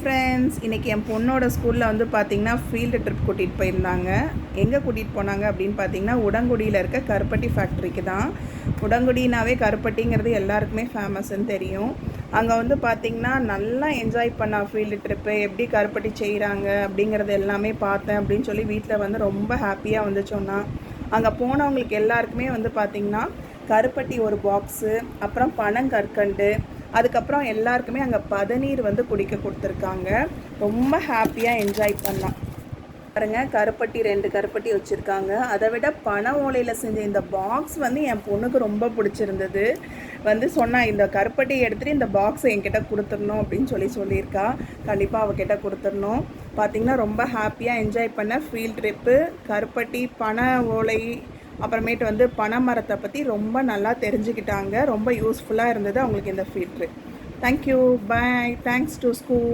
Friends, இன்றைக்கி என் பொண்ணோட ஸ்கூலில் வந்து பார்த்திங்கன்னா ஃபீல்டு ட்ரிப் கூட்டிகிட்டு போயிருந்தாங்க. எங்கே கூட்டிகிட்டு போனாங்க அப்படின்னு பார்த்தீங்கன்னா, உடங்குடியில் இருக்க கருப்பட்டி ஃபேக்ட்ரிக்கு தான். உடங்குடினாவே கருப்பட்டிங்கிறது எல்லாருக்குமே ஃபேமஸ்ன்னு தெரியும். அங்கே வந்து பார்த்திங்கன்னா நல்லா என்ஜாய் பண்ணா ஃபீல்டு ட்ரிப்பு. எப்படி கருப்பட்டி செய்கிறாங்க அப்படிங்கிறது எல்லாமே பார்த்தேன் அப்படின்னு சொல்லி வீட்டில் வந்து ரொம்ப ஹாப்பியாக வந்து சொன்னான். அங்கே போனவங்களுக்கு எல்லாருக்குமே வந்து பார்த்திங்கன்னா கருப்பட்டி ஒரு பாக்ஸு, அப்புறம் பனங்கற்கண்டு, அதுக்கப்புறம் எல்லாருக்குமே அங்கே பதநீர் வந்து குடிக்க கொடுத்துருக்காங்க. ரொம்ப ஹாப்பியாக என்ஜாய் பண்ணலாம். பாருங்கள், கருப்பட்டி 2 கருப்பட்டி வச்சுருக்காங்க. அதை விட பனை ஓலையில் செஞ்ச இந்த பாக்ஸ் வந்து என் பொண்ணுக்கு ரொம்ப பிடிச்சிருந்தது. வந்து சொன்னால் இந்த கருப்பட்டி எடுத்துகிட்டு இந்த பாக்ஸை என்கிட்ட கொடுத்துடணும் அப்படின்னு சொல்லியிருக்கா. கண்டிப்பாக அவகிட்ட கொடுத்துடணும். பார்த்திங்கன்னா ரொம்ப ஹாப்பியாக என்ஜாய் பண்ண ஃபீல்ட் ட்ரிப்பு. கருப்பட்டி, பனை ஓலை, அப்புறமேட்டு வந்து பனை மரத்தை பற்றி ரொம்ப நல்லா தெரிஞ்சுக்கிட்டாங்க. ரொம்ப யூஸ்ஃபுல்லாக இருந்தது அவங்களுக்கு இந்த field trip. Thank you, bye, thanks to school.